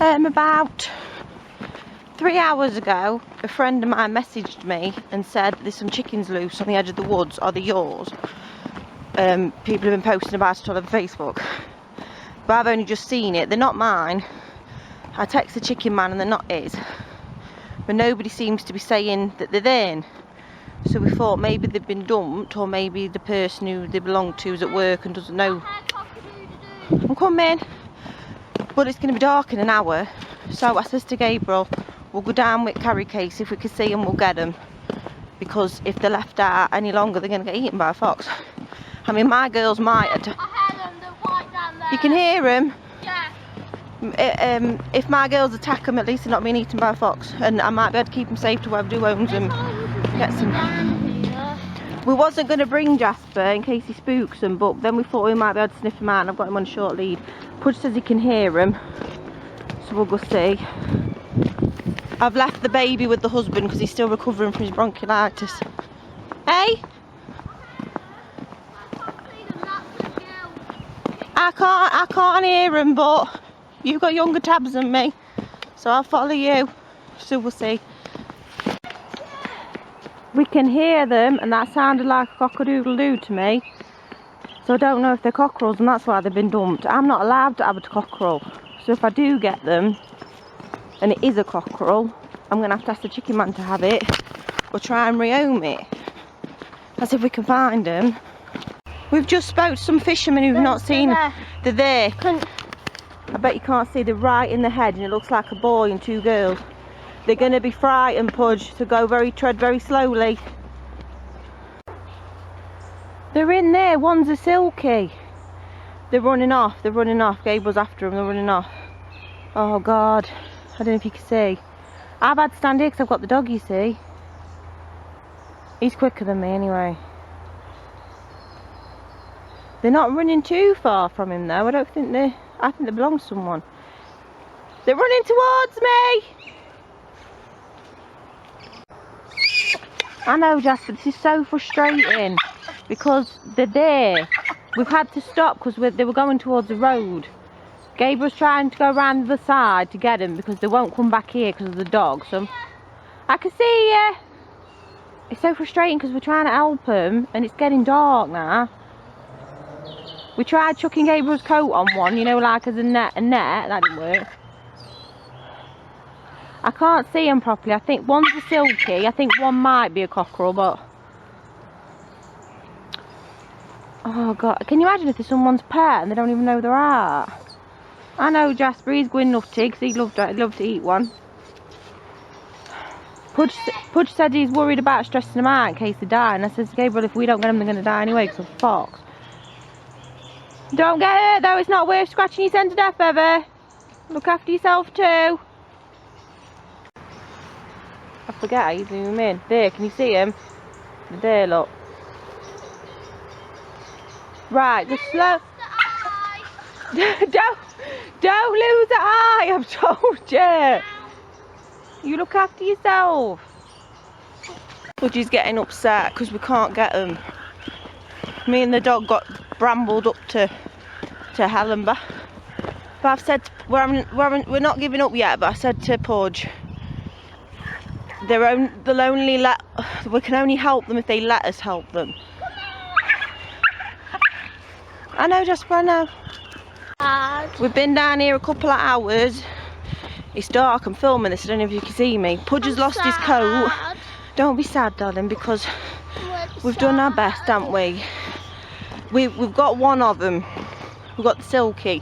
About 3 hours ago, a friend of mine messaged me and said there's some chickens loose on the edge of the woods. Are they yours? People have been posting about it all over Facebook, but I've only just seen it. They're not mine. I text the chicken man and they're not his, but nobody seems to be saying that they're there. So we thought maybe they've been dumped, or maybe the person who they belong to is at work and doesn't know. I'm coming, but it's going to be dark in an hour. So I says to Gabriel, we'll go down with carry case. If we can see them, we'll get them, because if they're left out any longer, they're going to get eaten by a fox. I mean, my girls might. I heard them, they're right down there. You can hear them? Yeah. If my girls attack them, at least they're not being eaten by a fox, and I might be able to keep them safe to whoever who owns them. Get some. We wasn't going to bring Jasper in case he spooks them, but then we thought we might be able to sniff him out, and I've got him on a short lead. Pudge says he can hear him, so we'll go see. I've left the baby with the husband because he's still recovering from his bronchiolitis. Hey? I can't hear him, but you've got younger tabs than me, so I'll follow you. So we'll see. We can hear them, and that sounded like a cock-a-doodle-doo to me. So I don't know if they're cockerels, and that's why they've been dumped. I'm not allowed to have a cockerel, so if I do get them, and it is a cockerel, I'm going to have to ask the chicken man to have it, or try and rehome it. That's if we can find them. We've just spoke to some fishermen who've not seen them. They're there. I bet you can't see, they're right in the head, and it looks like a boy and two girls. They're going to be frightened, Pudge, so tread very slowly. They're in there, one's a silky. They're running off, Gabriel's after them, they're running off. Oh God, I don't know if you can see. I've had to stand here because I've got the dog, you see. He's quicker than me anyway. They're not running too far from him though. I think they belong to someone. They're running towards me! I know, Jasper, this is so frustrating because they're there. We've had to stop because they were going towards the road. Gabriel's trying to go around the side to get them because they won't come back here because of the dog. So I can see you. It's so frustrating because we're trying to help them and it's getting dark now. We tried chucking Gabriel's coat on one, you know, like as a net, that didn't work. I can't see them properly. I think one's a silky, I think one might be a cockerel, but... Oh God, can you imagine if there's someone's pet and they don't even know they're at? I know Jasper, he's going nutty because he'd love to eat one. Pudge said he's worried about stressing them out in case they die, and I said to Gabriel, if we don't get them, they're going to die anyway because of the fox. Don't get hurt though, it's not worth scratching your son to death ever. Look after yourself too. I forget how you zoom him in. There, can you see him? There, look. Right, just slow. Don't lose the eye, I've told you. You look after yourself. Pudgy's getting upset because we can't get them. Me and the dog got brambled up to hell and back. But I've said we're not giving up yet. But I said to Pudge, they'll only we can only help them if they let us help them. I know, Jasper, I know. We've been down here a couple of hours. It's dark, I'm filming this, I don't know if you can see me. Pudge has lost his coat. Don't be sad, darling, because we've done our best, haven't we? We've got one of them. We've got the silky.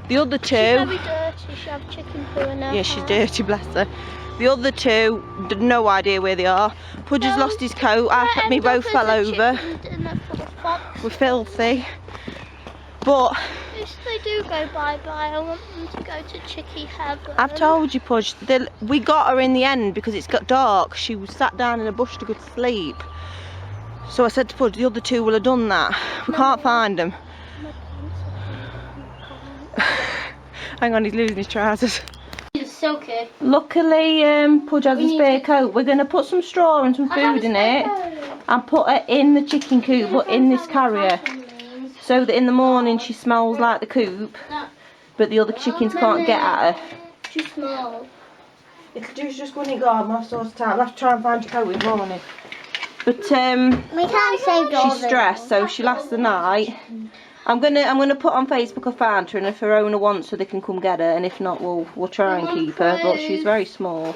The other two... She's very dirty, she has chicken poo in her. Yeah, she's dirty, bless her. The other two, no idea where they are. Pudge has lost his coat, me both fell over. We're filthy. But... if they do go bye-bye, I want them to go to Chicky Heaven. I've told you, Pudge, we got her in the end because it's got dark. She was sat down in a bush to go to sleep. So I said to Pudge, the other two will have done that. We can't find them. Hang on, he's losing his trousers. He's silky. Luckily, Pudge has a spare coat. We're going to put some straw and some food in it and put her in the chicken coop, but in this carrier. So that in the morning she smells like the coop, but the other chickens can't get at her. She's small. It'll just go in the garden, I'll sort it out. I'll have to try and find a coat in the morning. But We can't save all she's stressed, so she lasts the night. I'm gonna put on Facebook I found her, and if her owner wants her they can come get her, and if not we'll try and keep her, but she's very small.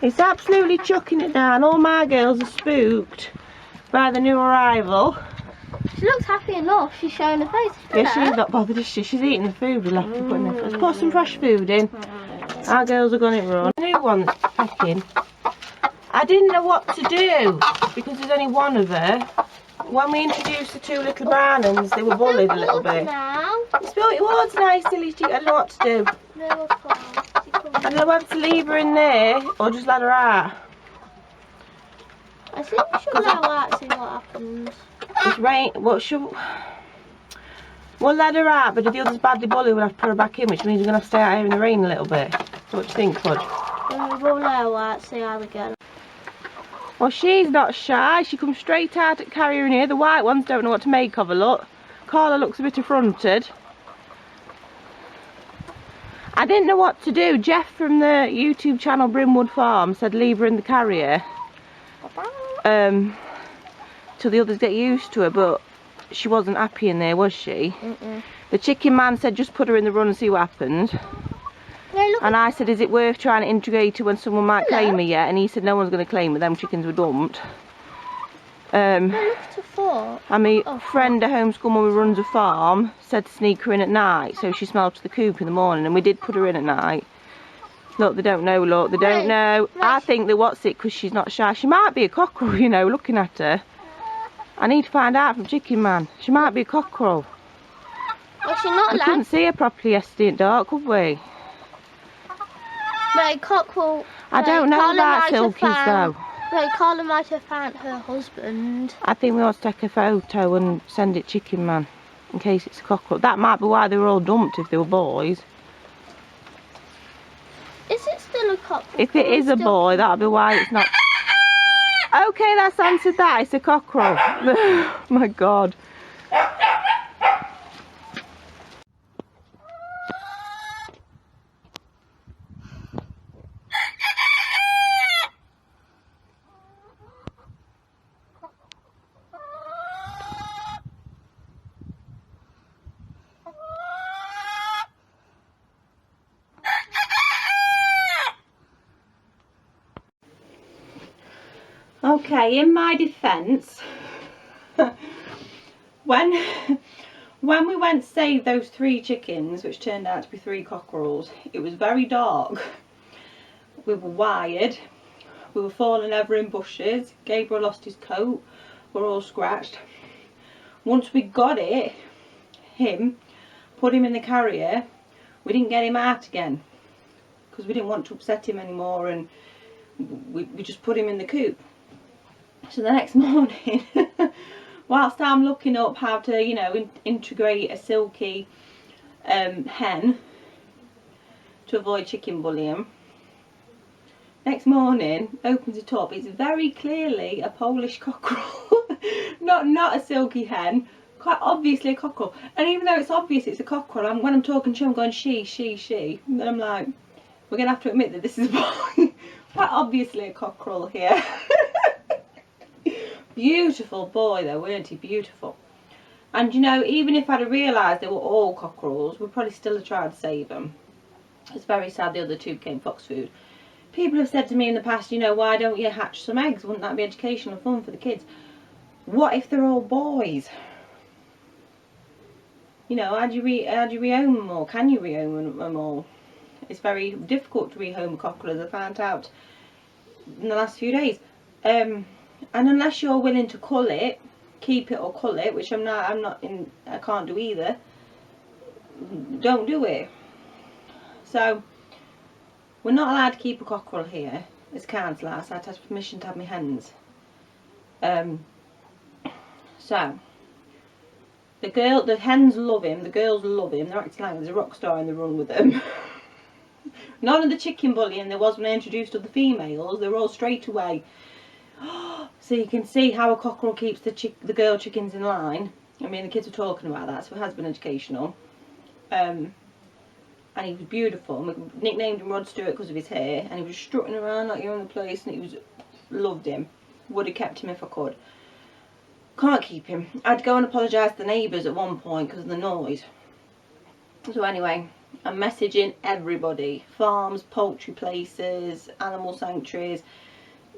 It's absolutely chucking it down. All my girls are spooked by the new arrival. She looks happy enough. She's showing her face. Yeah, she's not bothered, is she? She's eating the food we left her putting in. Let's put some fresh food in. Our girls are going to run. The new one's pecking. I didn't know what to do because there's only one of her. When we introduced the two little brown ones, they were bullied a little bit. It's built your water nice, silly. I don't know what to do. I don't know whether to leave her in there or just let her out. I think we should let her out and see what happens. It's rain. We'll let her out, but if the others badly bully, we'll have to put her back in, which means we're going to have to stay out here in the rain a little bit. So what do you think, Bud? We'll let her out, see how we go. Well, she's not shy. She comes straight out at carrier in here. The white ones don't know what to make of her, look. Carla looks a bit affronted. I didn't know what to do. Jeff from the YouTube channel Brimwood Farm said leave her in the carrier. Till the others get used to her, but she wasn't happy in there, was she? The chicken man said just put her in the run and see what happens. And I said, is it worth trying to integrate her when someone might claim her yet? And he said no one's going to claim her, them chickens were dumped. My friend at homeschool mum who runs a farm said to sneak her in at night so she smelled to the coop in the morning, and we did put her in at night. Look, they don't know, look, they don't know. I think they what's it because she's not shy. She might be a cockerel, you know, looking at her. I need to find out from Chicken Man. She might be a cockerel. Well, she's not we couldn't see her properly yesterday in dark, could we? No, cockerel. I don't know about Silkies though. No, Carla might have found her husband. I think we ought to take a photo and send it Chicken Man in case it's a cockerel. That might be why they were all dumped if they were boys. Is it still a cockerel? If it is a boy, that'll be why it's not. Okay, that's answered that. It's a cockerel. Oh my God. Okay, in my defence, when we went to save those 3 chickens, which turned out to be 3 cockerels, it was very dark. We were wired, we were falling over in bushes, Gabriel lost his coat, we're all scratched. Once we got him, put him in the carrier, we didn't get him out again because we didn't want to upset him anymore, and we just put him in the coop. So the next morning, whilst I'm looking up how to, you know, integrate a silky hen to avoid chicken bullying, next morning, opens it up, it's very clearly a Polish cockerel, not a silky hen, quite obviously a cockerel. And even though it's obvious it's a cockerel, when I'm talking to him, I'm going she, and then I'm like, we're going to have to admit that this is a boy. Quite obviously a cockerel here. Beautiful boy though, weren't he? Beautiful. And you know, even if I'd have realised they were all cockerels, we'd probably still have tried to save them. It's very sad the other 2 became fox food. People have said to me in the past, you know, why don't you hatch some eggs? Wouldn't that be educational and fun for the kids? What if they're all boys? You know, how do you rehome them all? Can you rehome them all? It's very difficult to rehome a cockerel, as I found out in the last few days. And unless you're willing to cull it, keep it or cull it, which I can't do either, don't do it. So we're not allowed to keep a cockerel here as council house. I had to have permission to have my hens. So the hens love him, the girls love him, they're acting like there's a rock star in the run with them. None of the chicken bullying there was when I introduced other females, they were all straight away. So you can see how a cockerel keeps the girl chickens in line. I mean, the kids were talking about that, so it has been educational. And and he was beautiful. We nicknamed him Rod Stewart because of his hair, and he was strutting around like you're in the place, and loved him. Would have kept him if I could. Can't keep him. I had to go and apologise to the neighbours at one point because of the noise. So anyway, I'm messaging everybody. Farms, poultry places, animal sanctuaries,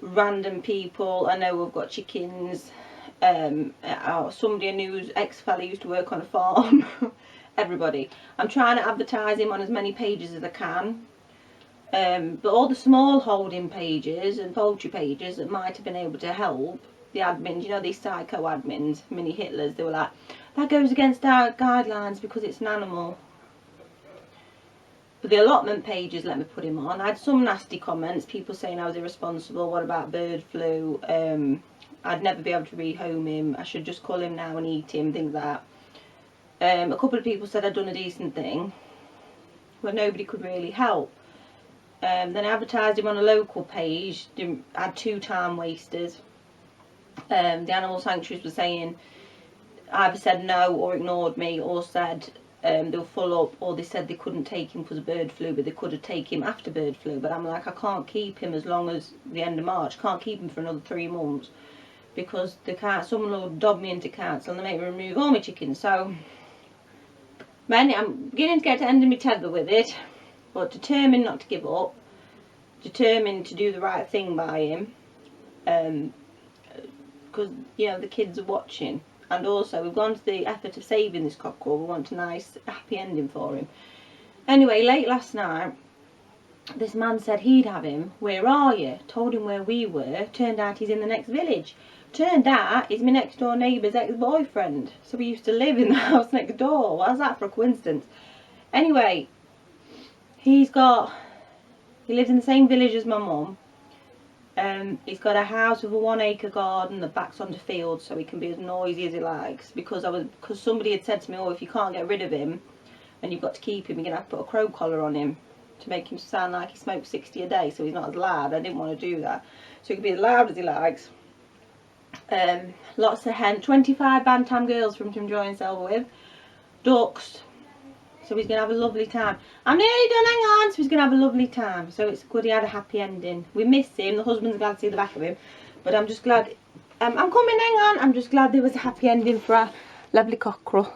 random people. I know we've got chickens. Somebody I knew's ex-fella used to work on a farm. Everybody. I'm trying to advertise him on as many pages as I can. But all the small holding pages and poultry pages that might have been able to help, the admins, you know, these psycho admins, mini Hitlers, they were like, that goes against our guidelines because it's an animal. But the allotment pages let me put him on. I had some nasty comments, people saying I was irresponsible, what about bird flu, I'd never be able to rehome him, I should just cull him now and eat him, things like that. A couple of people said I'd done a decent thing, but nobody could really help. Then I advertised him on a local page, had 2 time wasters. The animal sanctuaries were saying, either said no or ignored me, or said they were full up, or they said they couldn't take him because of bird flu, but they could have taken him after bird flu. But I'm like, I can't keep him as long as the end of March. Can't keep him for another 3 months because they can't. Someone will dob me into council and they make me remove all my chickens. So, I'm beginning to get to the end of my tether with it, but determined not to give up, determined to do the right thing by him, because you know the kids are watching, and also we've gone to the effort of saving this cockerel. We want a nice happy ending for him. Anyway, late last night this man said he'd have him. Where are you? Told him where we were. Turned out he's in the next village. Turned out he's my next door neighbour's ex-boyfriend, so we used to live in the house next door. What's that for a coincidence? Anyway, he lives in the same village as my mum. He's got a house with a 1 acre garden that backs onto fields, so he can be as noisy as he likes. Because somebody had said to me, oh, if you can't get rid of him and you've got to keep him, you're going to have to put a crow collar on him to make him sound like he smokes 60 a day, so he's not as loud. I didn't want to do that, so he can be as loud as he likes. Lots of hen, 25 bantam girls for him to enjoy himself with, ducks, so he's going to have a lovely time. I'm nearly done, hang on. So he's going to have a lovely time, so it's good he had a happy ending. We miss him, the husband's glad to see the back of him, but I'm just glad, I'm coming, hang on, I'm just glad there was a happy ending for our lovely cockerel.